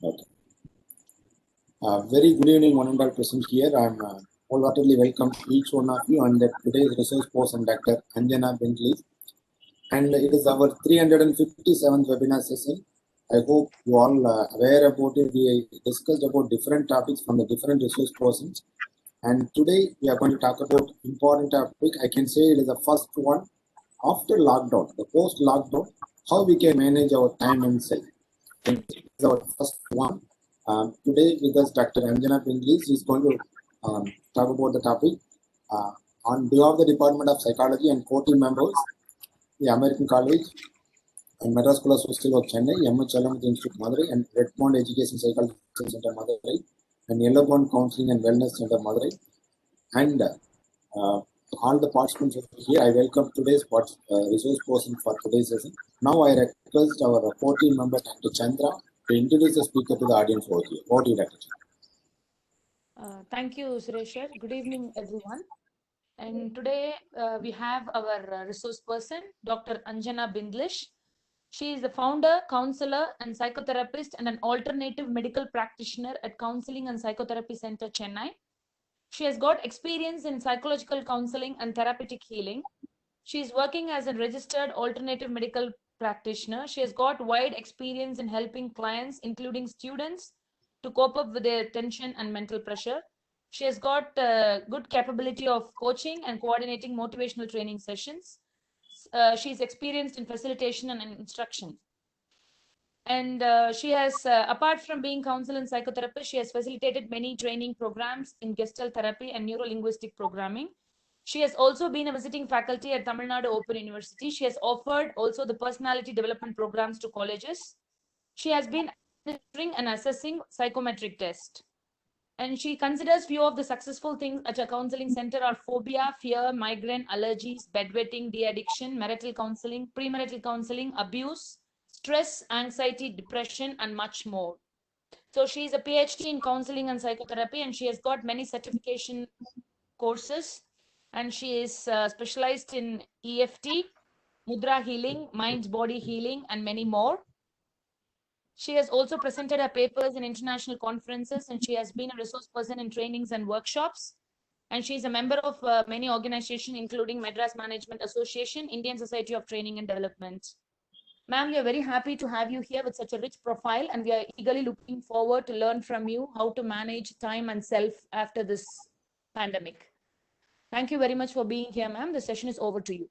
Okay. Very good evening, one and all present here. I'm wholeheartedly welcome each one of you on today's resource person, Dr. Anjana Binglish. And it is our 357th webinar session. I hope you all aware about it. We discussed about different topics from the different resource persons. And today we are going to talk about important topic. I can say it is the first one after lockdown, the post lockdown, how we can manage our time and self. This is our first one. Today with us, Dr. Anjana Binglish is going to talk about the topic. On behalf of the Department of Psychology and core team members, the American College and Madras School of Social Work Chennai, M.H. Chalamuthi Institute Madurai, and Redmond Education Psychology Center Madurai, and Yellowbone Counseling and Wellness Center Madurai, and all the participants here. I welcome today's resource person for today's session. Now I request our core team member, Dr. Chandra, to introduce the speaker to the audience over here. Over to you, Dr. Thank you, Sureshar. Good evening, everyone. And today we have our resource person, Dr. Anjana Binglish. She is the founder, counselor, and psychotherapist, and an alternative medical practitioner at Counseling and Psychotherapy Center, Chennai. She has got experience in psychological counseling and therapeutic healing. She is working as a registered alternative medical practitioner. She has got wide experience in helping clients, including students, to cope up with their tension and mental pressure. She has got good capability of coaching and coordinating motivational training sessions. She is experienced in facilitation and instruction. And she has, apart from being counsel and psychotherapist, she has facilitated many training programs in Gestalt therapy and neuro-linguistic programming. She has also been a visiting faculty at Tamil Nadu Open University. She has offered also the personality development programs to colleges. She has been administering and assessing psychometric test. And she considers few of the successful things at a counseling center are phobia, fear, migraine, allergies, bedwetting, de-addiction, marital counseling, premarital counseling, abuse, stress, anxiety, depression, and much more. So she is a PhD in counseling and psychotherapy, and she has got many certification courses, and she is specialized in EFT, mudra healing, mind body healing, and many more. She has also presented her papers in international conferences, and she has been a resource person in trainings and workshops. And she is a member of many organizations, including Madras Management Association, Indian Society of Training and Development. Ma'am, we are very happy to have you here with such a rich profile, and we are eagerly looking forward to learn from you how to manage time and self after this pandemic. Thank you very much for being here, ma'am. The session is over to you.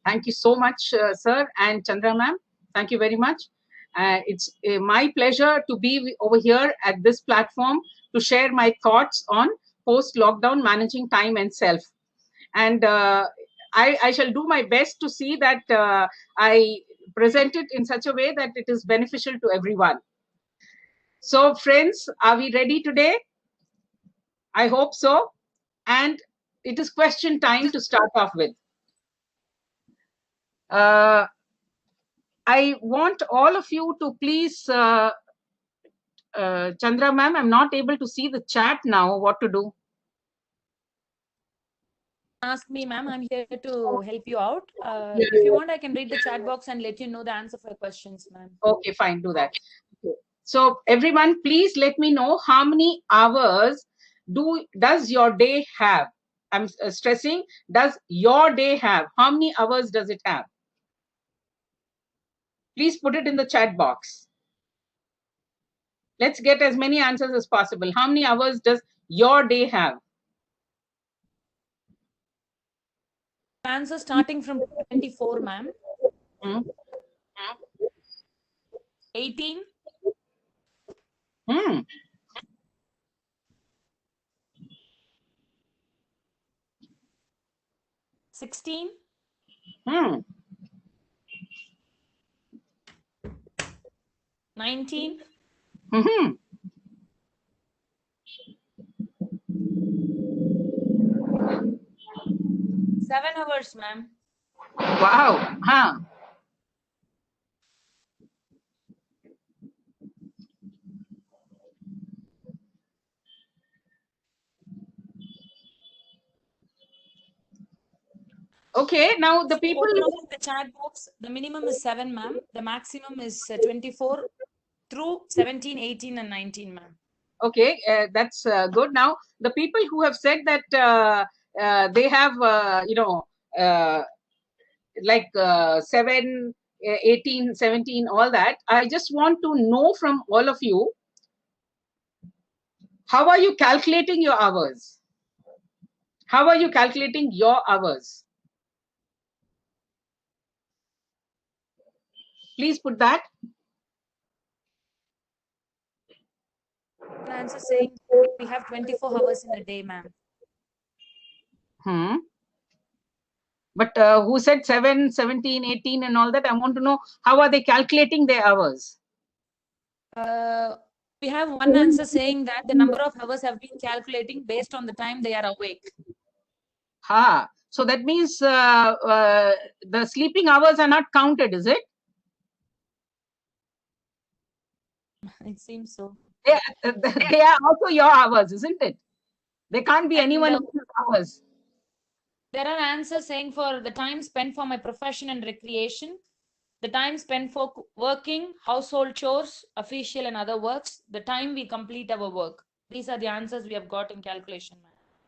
Thank you so much, sir, and Chandra ma'am. Thank you very much. It's my pleasure to be over here at this platform to share my thoughts on post-lockdown managing time and self. And I shall do my best to see that I present it in such a way that it is beneficial to everyone. So, friends, are we ready today? I hope so. And it is question time to start off with. I want all of you to please, Chandra ma'am, I'm not able to see the chat now, what to do. Ask me, ma'am. I'm here to help you out. If you want, I can read the chat box and let you know the answer for your questions, ma'am. Okay, fine, do that. Okay. So everyone, please let me know how many hours does your day have? I'm stressing, does your day have? How many hours does it have? Please put it in the chat box. Let's get as many answers as possible. How many hours does your day have? Answer starting from 24, ma'am. 18. 16. 19. 7 hours, ma'am. Wow. Okay, now the people in the chat box, the minimum is 7, ma'am. The maximum is 24. through 17, 18, and 19, ma'am. Okay, that's good. Now, the people who have said that they have, uh, like 7, 18, 17, all that, I just want to know from all of you, how are you calculating your hours? How are you calculating your hours? Please put that. An answer saying we have 24 hours in a day, ma'am. But who said 7, 17, 18 and all that? I want to know, how are they calculating their hours? We have one answer saying that the number of hours have been calculating based on the time they are awake. So that means the sleeping hours are not counted, is it? It seems so. They are also your hours, isn't it? They can't be anyone else's hours. There are answers saying for the time spent for my profession and recreation, the time spent for working, household chores, official and other works, the time we complete our work. These are the answers we have got in calculation,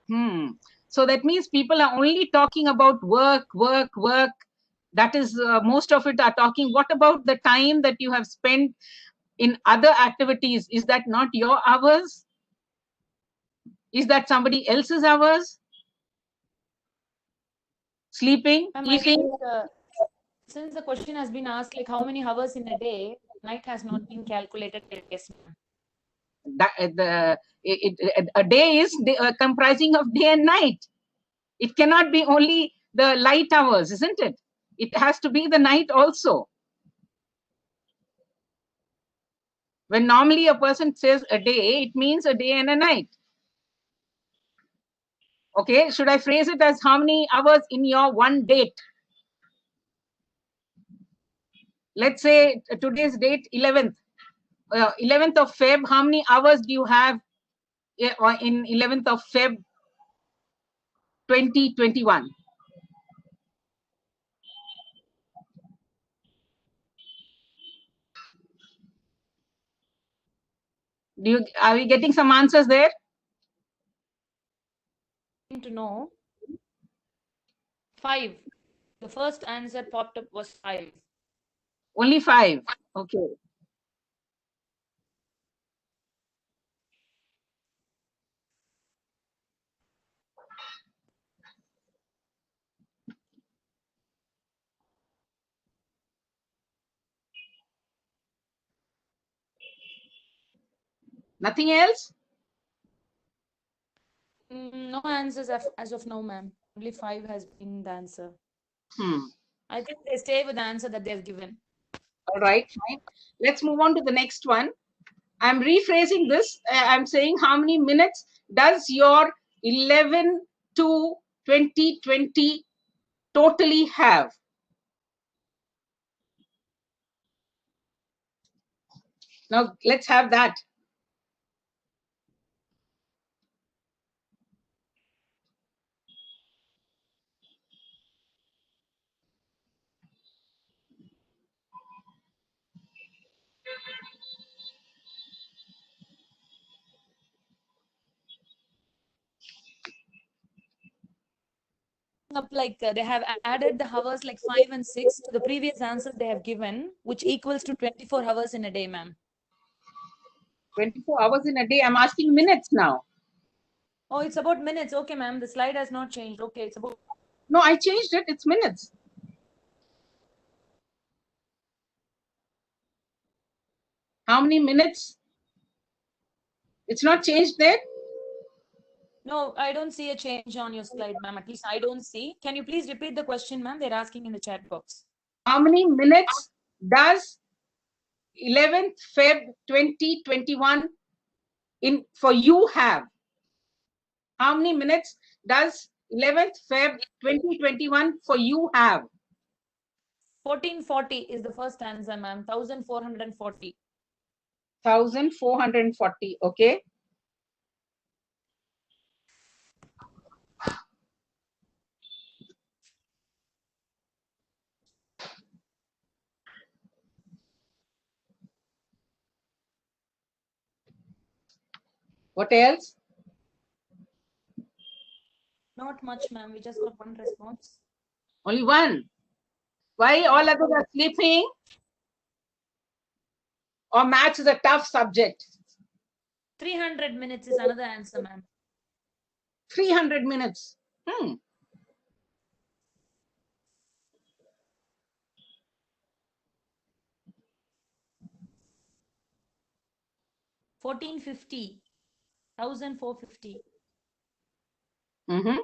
ma'am. So that means people are only talking about work, work, work. That is, most of it are talking. What about the time that you have spent in other activities? Is that not your hours? Is that somebody else's hours? Sleeping, eating? Since the question has been asked, like how many hours in a day, night has not been calculated. Yes, ma'am. A day is comprising of day and night. It cannot be only the light hours, isn't it? It has to be the night also. When normally a person says a day, it means a day and a night. Okay, should I phrase it as how many hours in your one date? Let's say today's date 11th. 11th of Feb, how many hours do you have in 11th of Feb 2021? Are we getting some answers there? To know 5. The first answer popped up was 5. Only 5. Okay. Nothing else? No answers as of now, ma'am. Only 5 has been the answer. I think they stay with the answer that they've given. All right, fine. Let's move on to the next one. I'm rephrasing this. I'm saying how many minutes does your 11 to 2020 totally have? Now, let's have that. Up like they have added the hours like 5 and 6 to the previous answers they have given, which equals to 24 hours in a day, ma'am. 24 hours in a day. I'm asking minutes now. Oh, it's about minutes. Okay, ma'am. The slide has not changed. Okay, it's about. No, I changed it. It's minutes. How many minutes? It's not changed there? No, I don't see a change on your slide, ma'am. At least I don't see. Can you please repeat the question, ma'am? They're asking in the chat box. How many minutes does 11th Feb 2021 for you have? How many minutes does 11th Feb 2021 for you have? 1440 is the first answer, ma'am. 1440. 1440. Okay. What else? Not much, ma'am. We just got one response. Only one. Why all others are sleeping? Or maths is a tough subject? 300 minutes is another answer, ma'am. 300 minutes. 1450. 1450. Mm-hmm.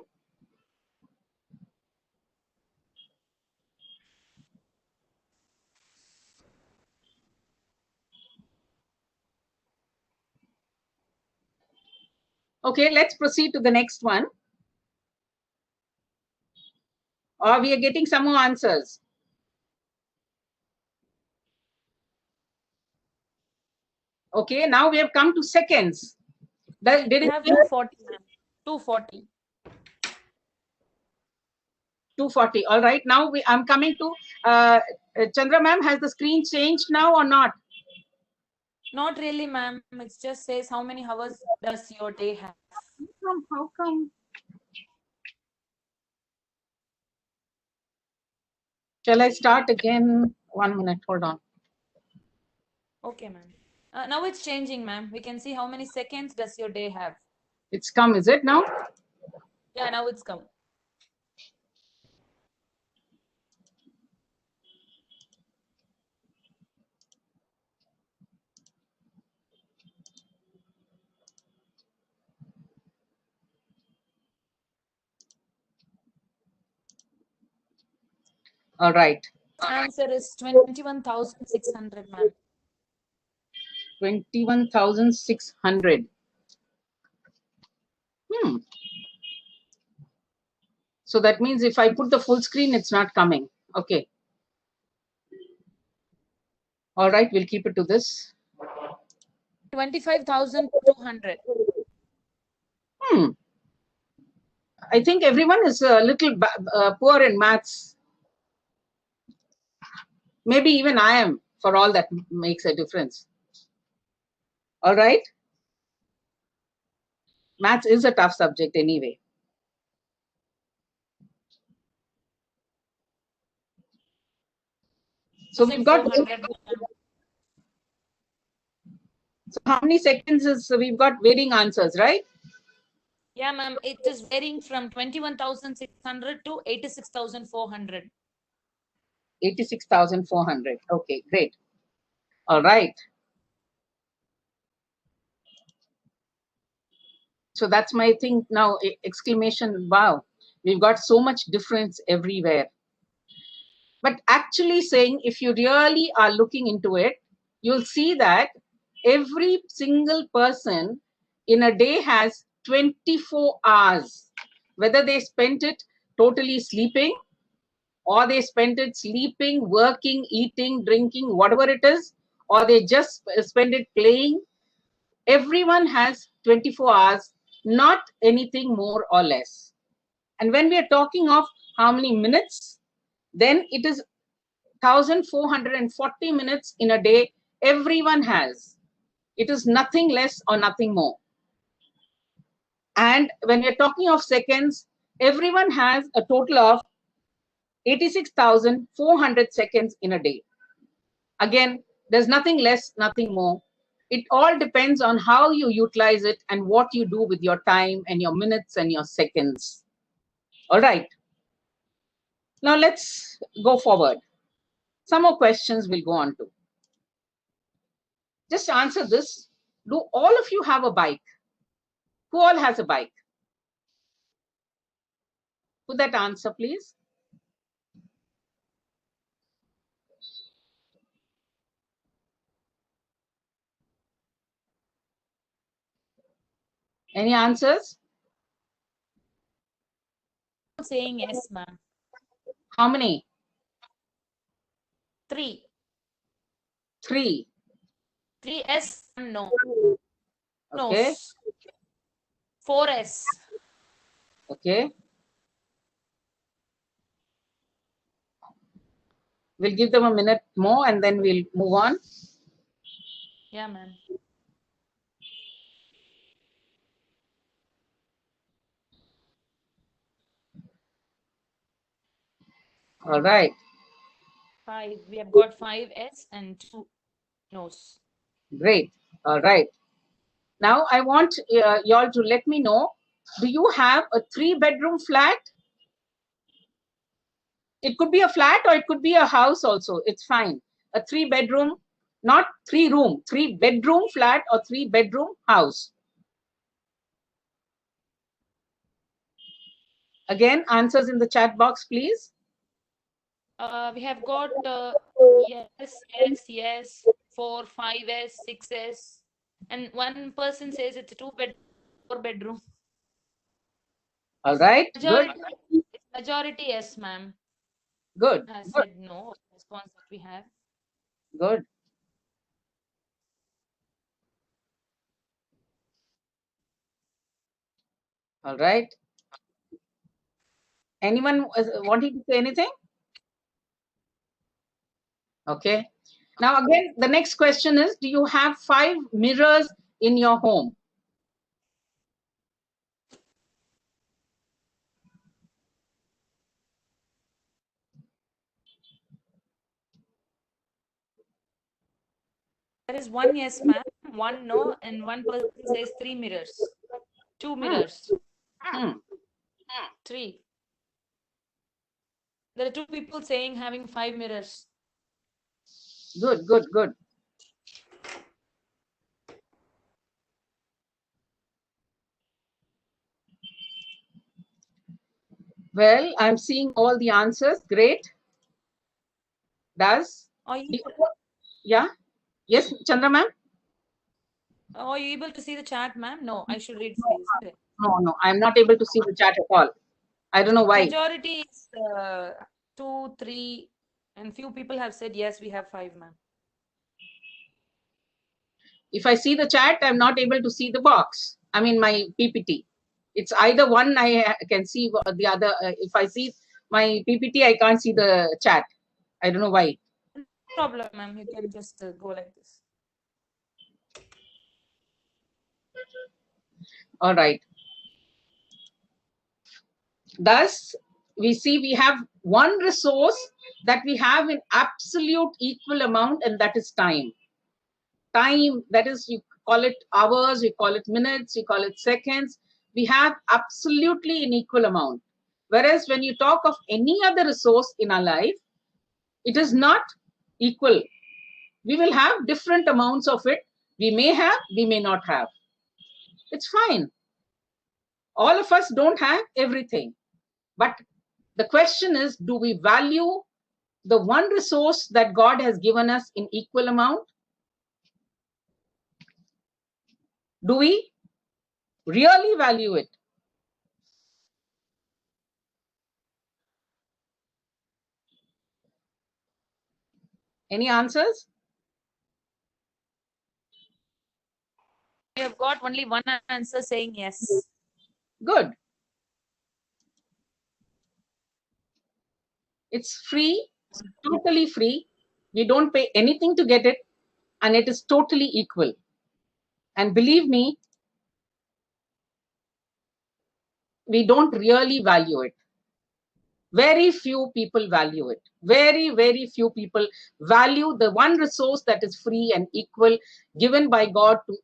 Okay, let's proceed to the next one. Or we are getting some more answers. Okay, now we have come to seconds. Did We it have 240, ma'am. 240. 240? All right. Now I'm coming to Chandra ma'am. Has the screen changed now or not? Not really, ma'am. It just says how many hours does your day have. How come? Shall I start again? 1 minute. Hold on. Okay, ma'am. Now it's changing, ma'am. We can see how many seconds does your day have. It's come, is it now? Yeah, now it's come. All right. Answer is 21,600, ma'am. 21,600. So that means if I put the full screen, it's not coming. Okay. All right, we'll keep it to this. 25,200. I think everyone is a little poor in maths. Maybe even I am, for all that makes a difference. All right. Maths is a tough subject anyway. So we've got. 400, So how many seconds is we've got varying answers, right? yeah, ma'am. It is varying from 21,600 to 86,400. 86,400. Okay, great. All right. So that's my thing now, exclamation, wow, we've got so much difference everywhere. But actually saying, if you really are looking into it, you'll see that every single person in a day has 24 hours, whether they spent it totally sleeping or they spent it sleeping, working, eating, drinking, whatever it is, or they just spend it playing. Everyone has 24 hours, not anything more or less. And when we are talking of how many minutes, then it is 1,440 minutes in a day everyone has. It is nothing less or nothing more. And when we are talking of seconds, everyone has a total of 86,400 seconds in a day. Again, there's nothing less, nothing more. It all depends on how you utilize it and what you do with your time and your minutes and your seconds. All right. Now let's go forward. Some more questions we'll go on to. Just answer this. Do all of you have a bike? Who all has a bike? Put that answer, please. Any answers? Saying yes, ma'am. How many? 3. 3. 3S, no. Okay. No. 4S. Okay. We'll give them a minute more and then we'll move on. Yeah, ma'am. All right. 5. We have got 5 yes and 2 no's. Great. All right. Now I want y'all to let me know, do you have a 3-bedroom flat? It could be a flat or it could be a house also. It's fine. A 3-bedroom, not 3-room, 3-bedroom flat or 3-bedroom house. Again, answers in the chat box, please. We have got yes, yes, yes, 4, 5 yes, 6 yes, and one person says it's a 4-bedroom. All right. Good. Majority yes, ma'am. Good. I Good. said no. Response that we have. Good. All right. Anyone wanting to say anything? Okay. Now again, the next question is, do you have 5 mirrors in your home? There is 1 yes, ma'am, 1 no, and one person says 3 mirrors. 2 mirrors. 3. There are 2 people saying having 5 mirrors. Good, good, good. Well, I'm seeing all the answers. Great. Does? Are you Yeah. Yes, Chandra ma'am? Are you able to see the chat, ma'am? No, I should read for you. Isn't it? No, I'm not able to see the chat at all. I don't know why. Majority is 2, 3, and few people have said yes, we have 5, ma'am. If I see the chat, I'm not able to see the box. I mean, my PPT. It's either one I can see, the other. If I see my PPT, I can't see the chat. I don't know why. No problem, ma'am. You can just go like this. All right. Thus, we see we have one resource that we have in absolute equal amount, and that is time. Time, that is, you call it hours, you call it minutes, you call it seconds. We have absolutely in equal amount. Whereas when you talk of any other resource in our life, it is not equal. We will have different amounts of it. We may have, we may not have. It's fine. All of us don't have everything. But the question is, do we value the one resource that God has given us in equal amount? Do we really value it? Any answers? We have got only one answer saying yes. Good. It's free, totally free. We don't pay anything to get it, and it is totally equal. And believe me, we don't really value it. Very few people value it. Very, very few people value the one resource that is free and equal, given by God to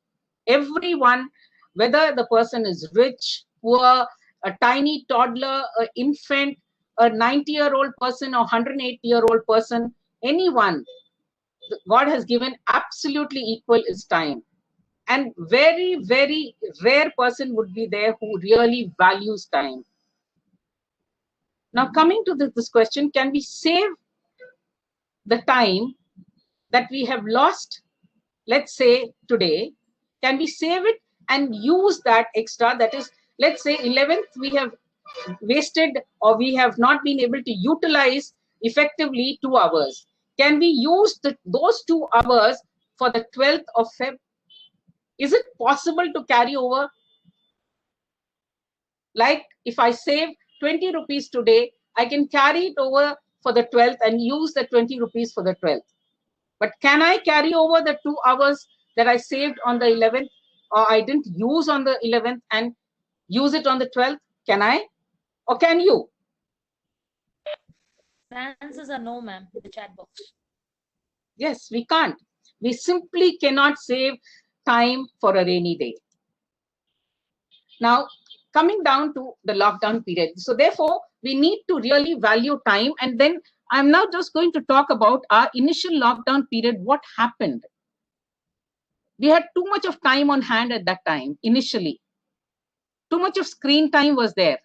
everyone, whether the person is rich, poor, a tiny toddler, an infant, a 90-year-old person or 108-year-old person, anyone. God has given absolutely equal is time. And very, very rare person would be there who really values time. Now, coming to this question, can we save the time that we have lost, let's say today? Can we save it and use that extra? That is, let's say 11th we have wasted, or we have not been able to utilize effectively 2 hours. Can we use those 2 hours for the 12th of Feb? Is it possible to carry over? Like if I save 20 rupees today, I can carry it over for the 12th and use the 20 rupees for the 12th. But can I carry over the 2 hours that I saved on the 11th, or I didn't use on the 11th, and use it on the 12th? Can I? Or can you? The answers are no, ma'am, in the chat box. Yes, we can't. We simply cannot save time for a rainy day. Now, coming down to the lockdown period. So therefore, we need to really value time. And then I'm now just going to talk about our initial lockdown period, what happened. We had too much of time on hand at that time, initially. Too much of screen time was there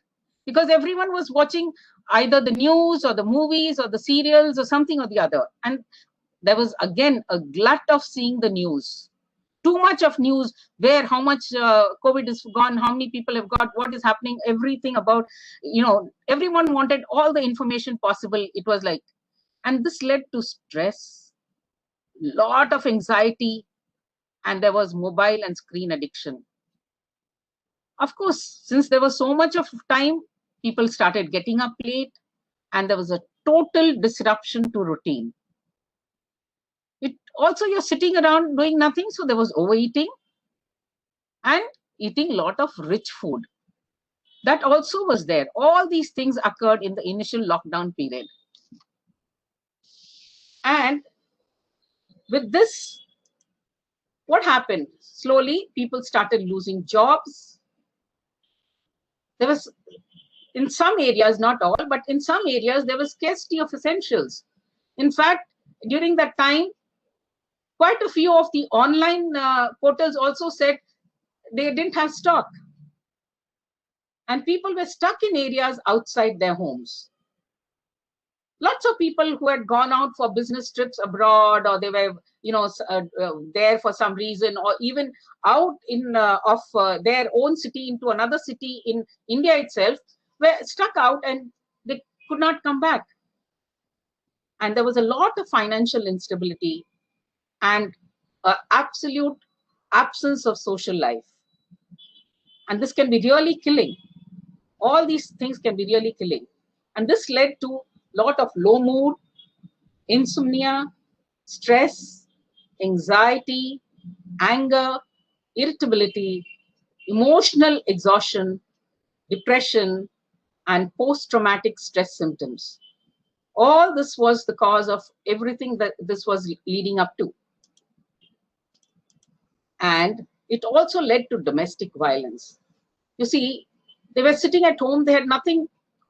because everyone was watching either the news or the movies or the serials or something or the other. And there was again a glut of seeing the news. Too much of news, where how much COVID is gone, how many people have got, what is happening, everything about, everyone wanted all the information possible. It was like, and this led to stress, lot of anxiety, and there was mobile and screen addiction. Of course, since there was so much of time, people started getting up late, and there was a total disruption to routine. It also, you're sitting around doing nothing, so there was overeating and eating a lot of rich food. That also was there. All these things occurred in the initial lockdown period. And with this, what happened? Slowly, people started losing jobs. There was, in some areas, not all, but in some areas, there was scarcity of essentials. In fact, during that time, quite a few of the online portals also said they didn't have stock. And people were stuck in areas outside their homes. Lots of people who had gone out for business trips abroad, or they were, there for some reason, or even out of their own city into another city in India itself, were stuck out and they could not come back. And there was a lot of financial instability and absolute absence of social life. And this can be really killing. All these things can be really killing. And this led to a lot of low mood, insomnia, stress, anxiety, anger, irritability, emotional exhaustion, depression, and post-traumatic stress symptoms. All this was the cause of everything that this was leading up to. And it also led to domestic violence. You see, they were sitting at home, they had nothing,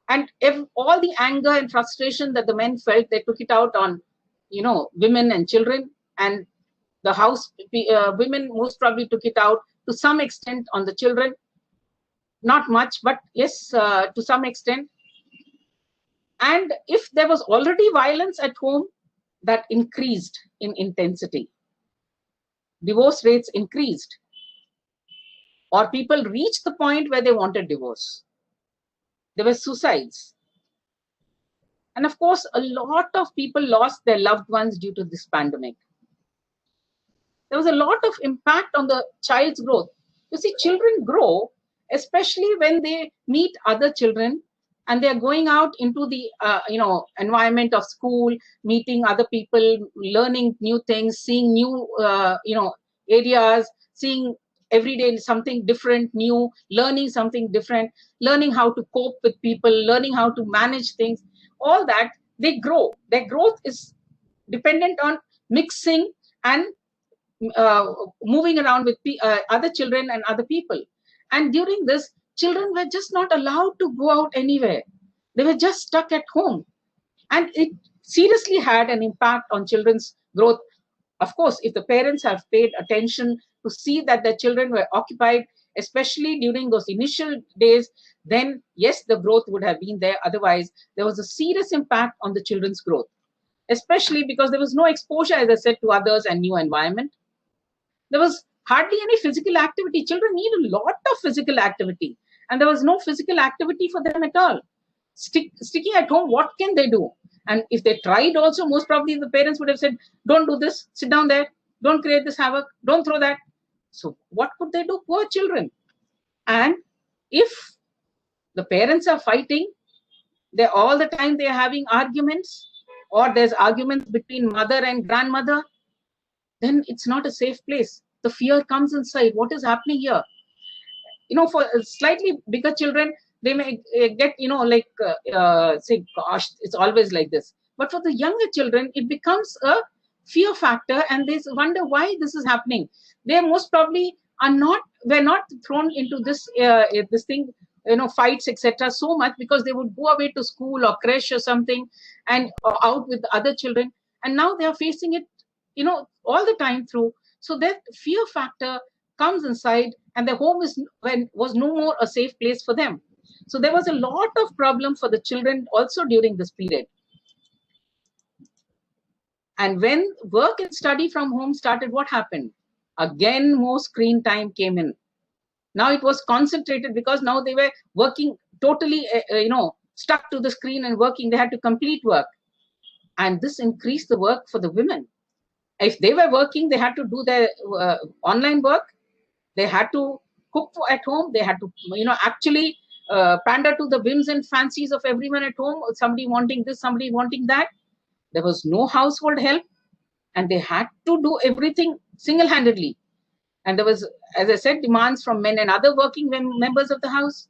and all the anger and frustration that the men felt, they took it out on, women and children, and the house women most probably took it out to some extent on the children. Not much, but yes, to some extent. And if there was already violence at home, that increased in intensity. Divorce rates increased, or people reached the point where they wanted divorce. There were suicides. And of course, a lot of people lost their loved ones due to this pandemic. There was a lot of impact on the child's growth. You see, children grow, especially when they meet other children and they're going out into the environment of school, meeting other people, learning new things, seeing new areas, seeing every day something different, new, learning something different, learning how to cope with people, learning how to manage things. All that, they grow. Their growth is dependent on mixing and moving around with other children and other people. And during this, children were just not allowed to go out anywhere. They were just stuck at home. And it seriously had an impact on children's growth. Of course, if the parents have paid attention to see that their children were occupied, especially during those initial days, then yes, the growth would have been there. Otherwise, there was a serious impact on the children's growth, especially because there was no exposure, as I said, to others and new environment. There was hardly any physical activity. Children need a lot of physical activity, and there was no physical activity for them at all. Sticking at home, what can they do? And if they tried also, most probably the parents would have said, don't do this, sit down there, don't create this havoc, don't throw that. So what could they do? Poor children. And if the parents are fighting, all the time they're having arguments, or there's arguments between mother and grandmother, then it's not a safe place. The fear comes inside. What is happening here? For slightly bigger children, they may get, like, say, gosh, it's always like this. But for the younger children, it becomes a fear factor, and they wonder why this is happening. They most probably were not thrown into this thing, fights, etc., so much, because they would go away to school or creche or something, and out with the other children, and now they are facing it, all the time through. So that fear factor comes inside, and the home was no more a safe place for them. So there was a lot of problem for the children also during this period. And when work and study from home started, what happened? Again, more screen time came in. Now it was concentrated, because now they were working totally, stuck to the screen and working. They had to complete work. And this increased the work for the women. If they were working, they had to do their online work. They had to cook at home. They had to, actually pander to the whims and fancies of everyone at home. Somebody wanting this, somebody wanting that. There was no household help, and they had to do everything single-handedly. And there was, as I said, demands from men and other working members of the house.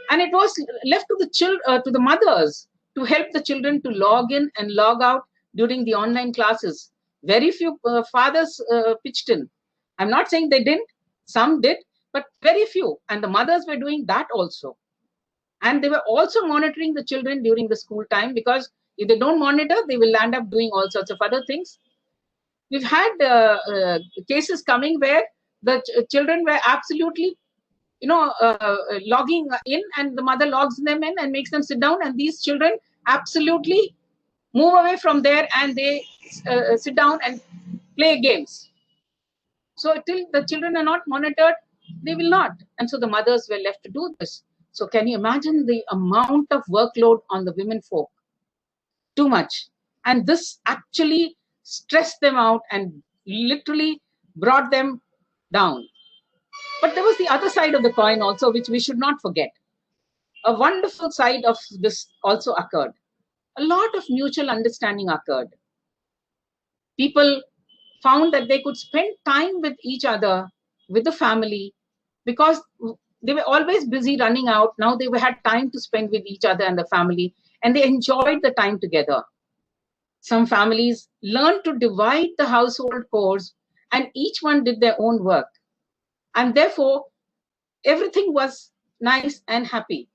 And it was left to the mothers to help the children to log in and log out during the online classes. Very few fathers pitched in. I'm not saying they didn't. Some did, but very few. And the mothers were doing that also. And they were also monitoring the children during the school time, because if they don't monitor, they will end up doing all sorts of other things. We've had cases coming where the children were absolutely, logging in, and the mother logs them in and makes them sit down, and these children absolutely move away from there, and they sit down and play games. So till the children are not monitored, they will not. And so the mothers were left to do this. So can you imagine the amount of workload on the women folk? Too much. And this actually stressed them out and literally brought them down. But there was the other side of the coin also, which we should not forget. A wonderful side of this also occurred. A lot of mutual understanding occurred. People found that they could spend time with each other, with the family, because they were always busy running out. Now they had time to spend with each other and the family, and they enjoyed the time together. Some families learned to divide the household chores, and each one did their own work. And therefore, everything was nice and happy.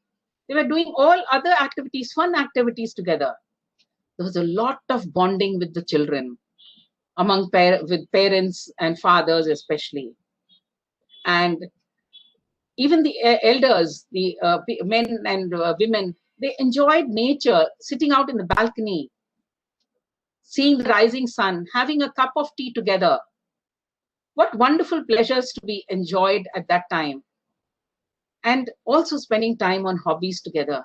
They were doing all other activities, fun activities together. There was a lot of bonding with the children, with parents and fathers especially. And even the elders, the men and women, they enjoyed nature, sitting out in the balcony, seeing the rising sun, having a cup of tea together. What wonderful pleasures to be enjoyed at that time. And also spending time on hobbies together.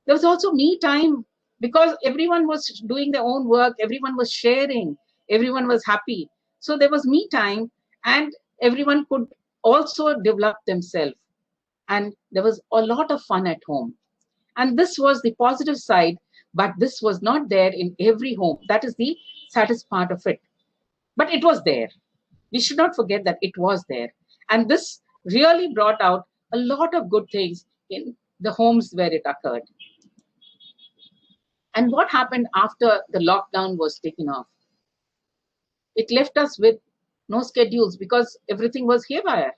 There was also me time, because everyone was doing their own work, everyone was sharing, everyone was happy. So there was me time, and everyone could also develop themselves. And there was a lot of fun at home. And this was the positive side, but this was not there in every home. That is the saddest part of it. But it was there. We should not forget that it was there. And this really brought out a lot of good things in the homes where it occurred. And what happened after the lockdown was taken off? It left us with no schedules, because everything was haywire.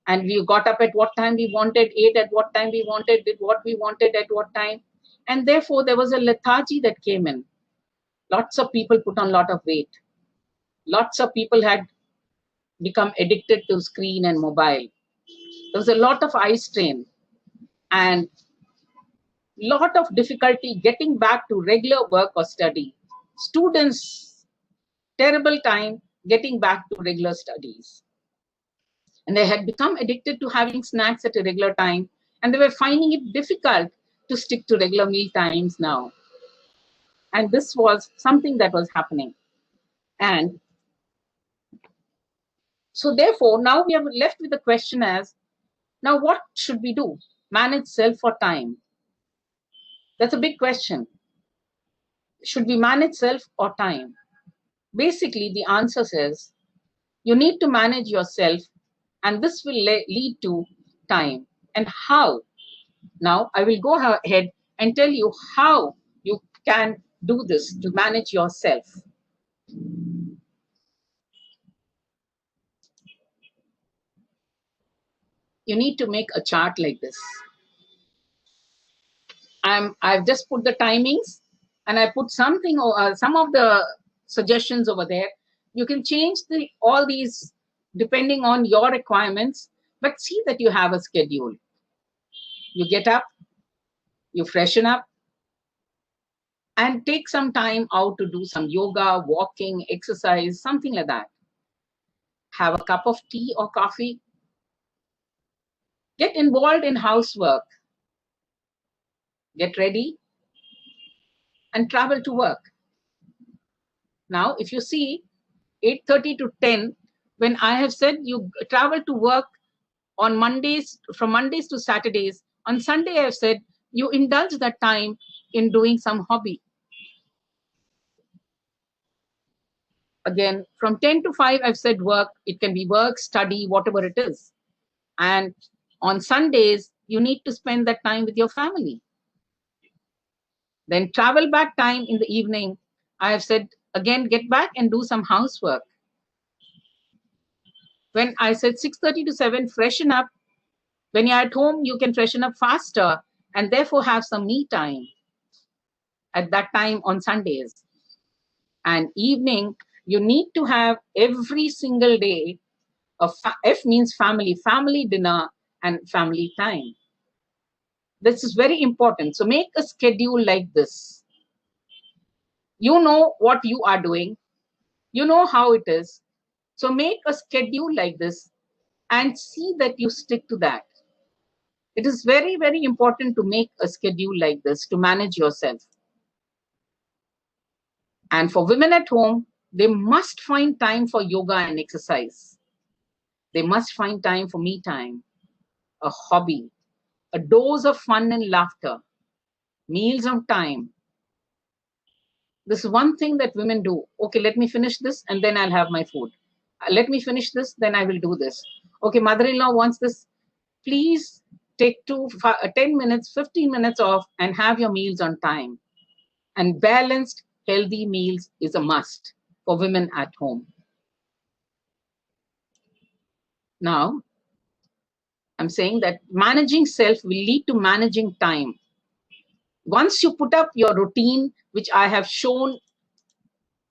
And we got up at what time we wanted, ate at what time we wanted, did what we wanted at what time. And therefore, there was a lethargy that came in. Lots of people put on a lot of weight. Lots of people had become addicted to screen and mobile. There was a lot of eye strain and lot of difficulty getting back to regular work or study. Students, terrible time getting back to regular studies. And they had become addicted to having snacks at a regular time, and they were finding it difficult to stick to regular meal times now. And this was something that was happening. And so therefore, now we are left with the question as, now what should we do? Manage self or time? That's a big question. Should we manage self or time? Basically, the answer says, you need to manage yourself, and this will lead to time. and how. Now, I will go ahead and tell you how you can do this to manage yourself. You need to make a chart like this. I've just put the timings, and I put something, some of the suggestions over there. You can change all these depending on your requirements, but see that you have a schedule. You get up, you freshen up, and take some time out to do some yoga, walking, exercise, something like that. Have a cup of tea or coffee. Get involved in housework. Get ready and travel to work. Now, if you see 8:30 to 10, when I have said you travel to work on Mondays, from Mondays to Saturdays, on Sunday I have said you indulge that time in doing some hobby. Again, from 10 to 5, I've said work. It can be work, study, whatever it is. And on Sundays, you need to spend that time with your family. Then travel back time in the evening. I have said, again, get back and do some housework. When I said 6:30 to 7, freshen up. When you're at home, you can freshen up faster and therefore have some me time at that time on Sundays. And evening, you need to have every single day F means family, family dinner and family time. This is very important. So make a schedule like this. You know what you are doing. You know how it is. So make a schedule like this and see that you stick to that. It is very, very important to make a schedule like this to manage yourself. And for women at home, they must find time for yoga and exercise. They must find time for me time, a hobby, a dose of fun and laughter, meals on time. This is one thing that women do. Okay, let me finish this and then I'll have my food. Let me finish this, then I will do this. Okay, mother-in-law wants this. Please take 10 minutes, 15 minutes off and have your meals on time. And balanced, healthy meals is a must for women at home. Now, I'm saying that managing self will lead to managing time. Once you put up your routine, which I have shown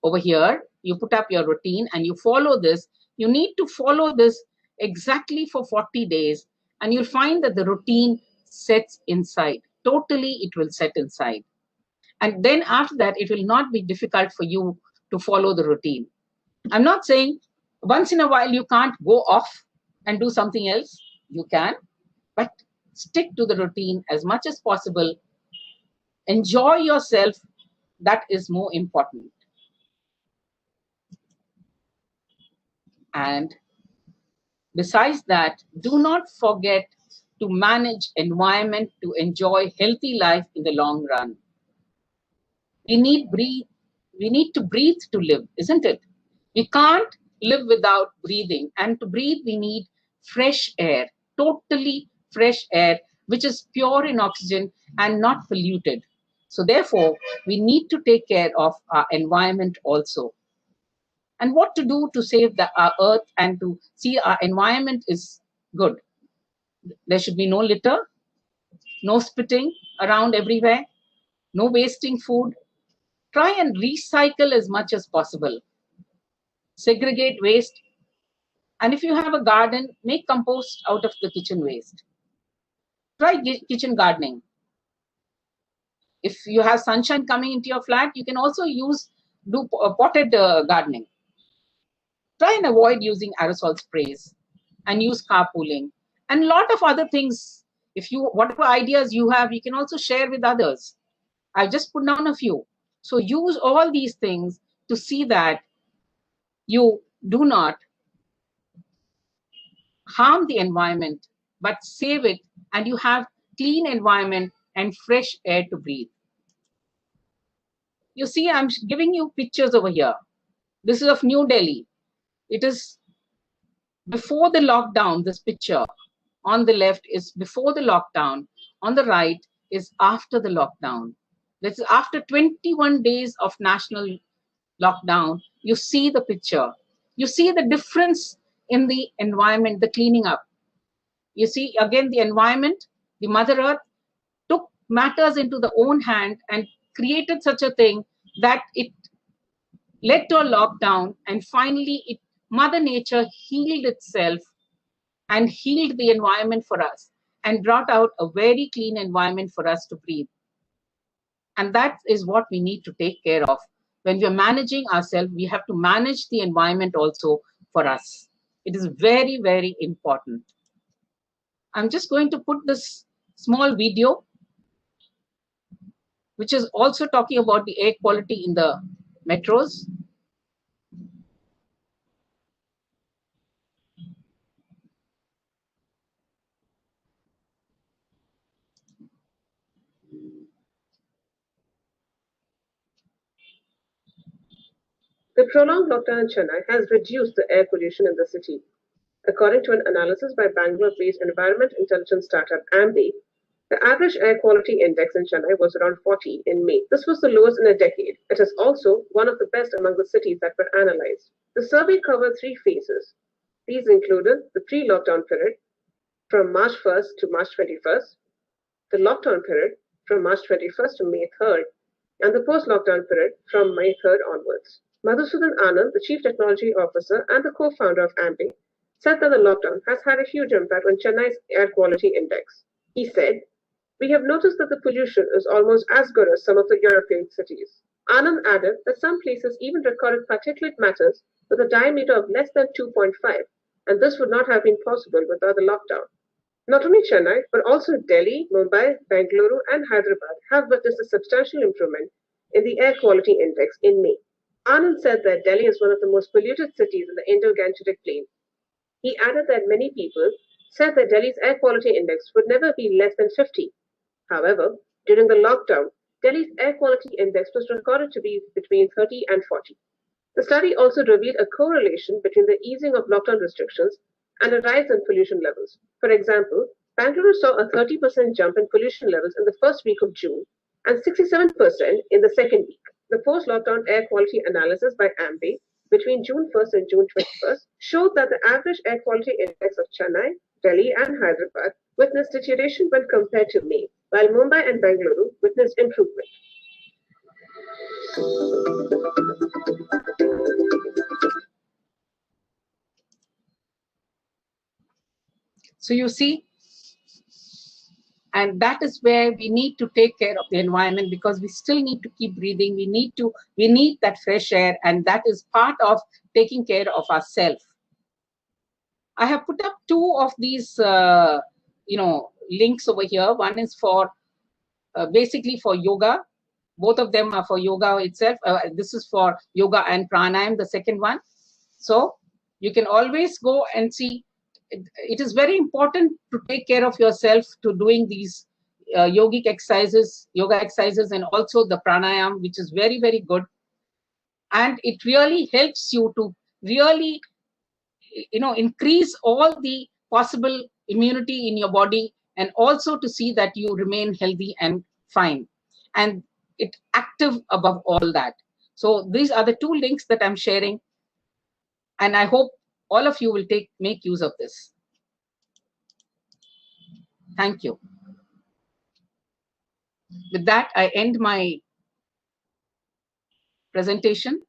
over here, you put up your routine and you follow this. You need to follow this exactly for 40 days and you'll find that the routine sets inside. Totally, it will set inside. And then after that, it will not be difficult for you to follow the routine. I'm not saying once in a while you can't go off and do something else. You can, but stick to the routine as much as possible. Enjoy yourself. That is more important. And besides that, do not forget to manage environment to enjoy healthy life in the long run. We need to breathe to live, isn't it? We can't live without breathing. And to breathe, we need fresh air, totally fresh air, which is pure in oxygen and not polluted. So therefore, we need to take care of our environment also. And what to do to save our earth and to see our environment is good. There should be no litter, no spitting around everywhere, no wasting food. Try and recycle as much as possible. Segregate waste. And if you have a garden, make compost out of the kitchen waste. Try kitchen gardening. If you have sunshine coming into your flat, you can also do potted gardening. Try and avoid using aerosol sprays and use carpooling and a lot of other things. Whatever ideas you have, you can also share with others. I've just put down a few. So use all these things to see that you do not harm the environment, but save it and you have clean environment and fresh air to breathe. You see, I'm giving you pictures over here. This is of New Delhi. It is before the lockdown, this picture. On the left is before the lockdown. On the right is after the lockdown. This is after 21 days of national lockdown. You see the picture. You see the difference in the environment, the cleaning up. You see, again, the environment, the Mother Earth took matters into the own hand and created such a thing that it led to a lockdown, and finally Mother Nature healed itself and healed the environment for us and brought out a very clean environment for us to breathe. And that is what we need to take care of. When we are managing ourselves, we have to manage the environment also for us. It is very, very important. I'm just going to put this small video, which is also talking about the air quality in the metros. The prolonged lockdown in Chennai has reduced the air pollution in the city. According to an analysis by Bangalore-based environment intelligence startup Ambi, the average air quality index in Chennai was around 40 in May. This was the lowest in a decade. It is also one of the best among the cities that were analyzed. The survey covered 3 phases. These included the pre-lockdown period from March 1st to March 21st, the lockdown period from March 21st to May 3rd, and the post-lockdown period from May 3rd onwards. Madhusudan Anand, the Chief Technology Officer and the co-founder of AMPI, said that the lockdown has had a huge impact on Chennai's air quality index. He said, "We have noticed that the pollution is almost as good as some of the European cities." Anand added that some places even recorded particulate matters with a diameter of less than 2.5, and this would not have been possible without the lockdown. Not only Chennai, but also Delhi, Mumbai, Bengaluru, and Hyderabad have witnessed a substantial improvement in the air quality index in May. Anand said that Delhi is one of the most polluted cities in the Indo-Gangetic Plain. He added that many people said that Delhi's air quality index would never be less than 50. However, during the lockdown, Delhi's air quality index was recorded to be between 30 and 40. The study also revealed a correlation between the easing of lockdown restrictions and a rise in pollution levels. For example, Bangalore saw a 30% jump in pollution levels in the first week of June and 67% in the second week. The post-lockdown air quality analysis by AMBE between June 1st and June 21st showed that the average air quality index of Chennai, Delhi, and Hyderabad witnessed deterioration when compared to May, while Mumbai and Bengaluru witnessed improvement. So you see, and that is where we need to take care of the environment, because we still need to keep breathing. We need that fresh air, and that is part of taking care of ourselves. I have put up 2 of these, links over here. One is for basically for yoga. Both of them are for yoga itself. This is for yoga and pranayam, the second one. So you can always go and see. It is very important to take care of yourself to doing these yoga exercises, and also the pranayam, which is very, very good. And it really helps you to really, increase all the possible immunity in your body, and also to see that you remain healthy and fine. And it active above all that. So these are the 2 links that I'm sharing. And I hope all of you will make use of this. Thank you. With that, I end my presentation.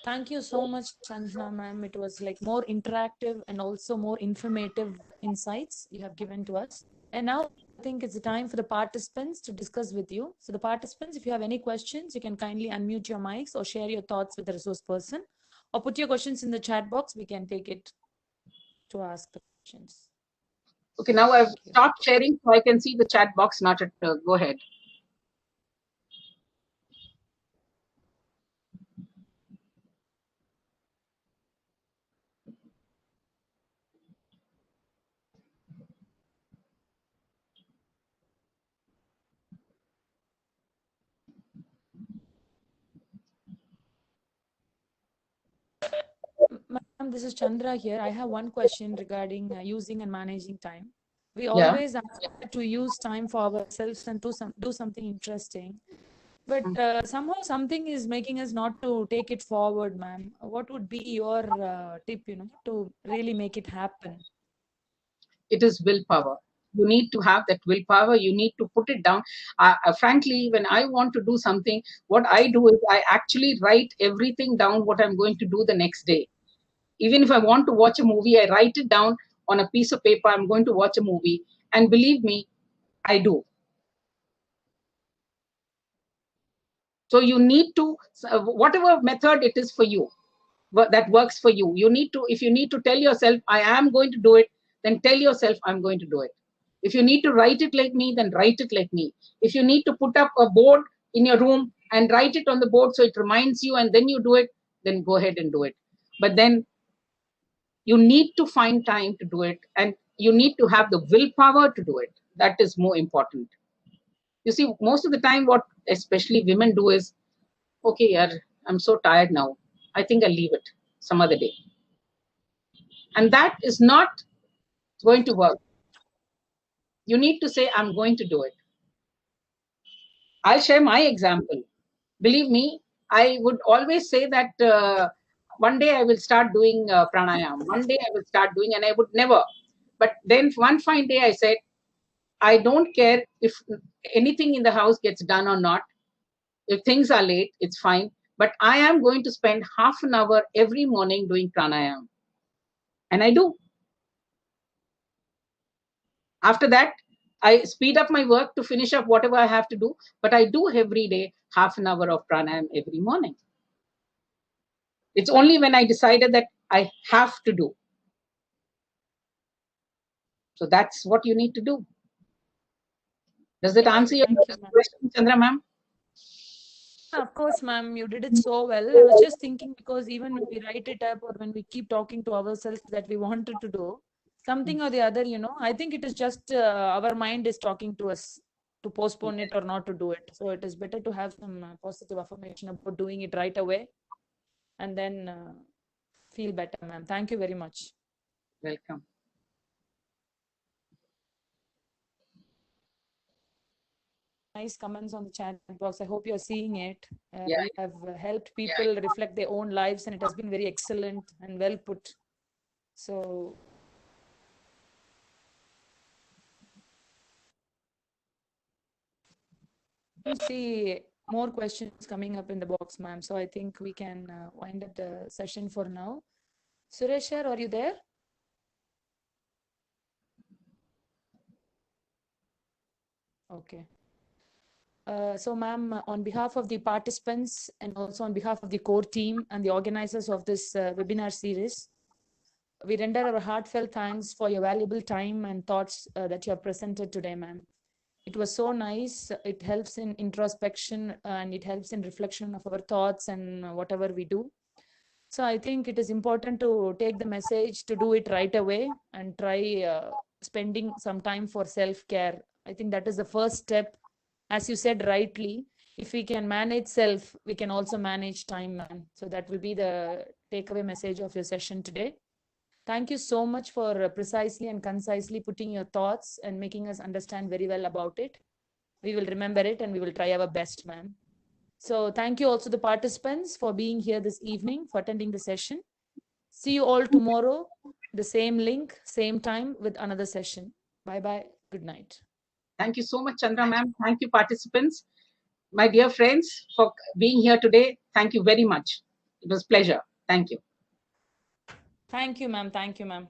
Thank you so much, Anjana ma'am. It was like more interactive and also more informative insights you have given to us. And now I think it's the time for the participants to discuss with you. So the participants, if you have any questions, you can kindly unmute your mics or share your thoughts with the resource person, or put your questions in the chat box. We can take it to ask the questions. Okay, now I've stopped sharing so I can see the chat box. Not at, go ahead. Ma'am, this is Chandra here. I have one question regarding using and managing time. We Yeah. always ask to use time for ourselves and do something interesting. But somehow something is making us not to take it forward, ma'am. What would be your tip, to really make it happen? It is willpower. You need to have that willpower. You need to put it down. Frankly, when I want to do something, what I do is I actually write everything down what I'm going to do the next day. Even if I want to watch a movie, I write it down on a piece of paper. I'm going to watch a movie. And believe me, I do. So you need to, whatever method it is for you, that works for you. You need to, if you need to tell yourself, I am going to do it, then tell yourself, I'm going to do it. If you need to write it like me, then write it like me. If you need to put up a board in your room and write it on the board so it reminds you and then you do it, then go ahead and do it. But then you need to find time to do it, and you need to have the willpower to do it. That is more important. You see, most of the time, what especially women do is, okay, yaar, I'm so tired now. I think I'll leave it some other day. And that is not going to work. You need to say, I'm going to do it. I'll share my example. Believe me, I would always say that one day I will start doing pranayam. One day I will start doing, and I would never. But then one fine day I said, I don't care if anything in the house gets done or not. If things are late, it's fine. But I am going to spend half an hour every morning doing pranayam. And I do. After that, I speed up my work to finish up whatever I have to do. But I do every day half an hour of pranayam every morning. It's only when I decided that I have to do. So that's what you need to do. Does that answer your question, Chandra ma'am? Of course, ma'am, you did it so well. I was just thinking, because even when we write it up or when we keep talking to ourselves that we wanted to do something or the other, I think it is just our mind is talking to us to postpone it or not to do it. So it is better to have some positive affirmation about doing it right away and then feel better, ma'am. Thank you very much. Welcome. Nice comments on the chat box. I hope you're seeing it. Yeah. You have helped people reflect their own lives, and it has been very excellent and well put. So I see more questions coming up in the box, ma'am. So I think we can wind up the session for now. Suresh, are you there? Okay. So, ma'am, on behalf of the participants and also on behalf of the core team and the organizers of this webinar series, we render our heartfelt thanks for your valuable time and thoughts that you have presented today, ma'am. It was so nice. It helps in introspection and it helps in reflection of our thoughts and whatever we do. So I think it is important to take the message to do it right away and try spending some time for self-care. I think that is the first step. As you said rightly, if we can manage self, we can also manage time, man. So that will be the takeaway message of your session today. Thank you so much for precisely and concisely putting your thoughts and making us understand very well about it. We will remember it and we will try our best, ma'am. So thank you also the participants for being here this evening, for attending the session. See you all tomorrow, the same link, same time with another session. Bye-bye. Good night. Thank you so much, Chandra ma'am. Thank you, participants. My dear friends, for being here today. Thank you very much. It was a pleasure. Thank you. Thank you, ma'am. Thank you, ma'am.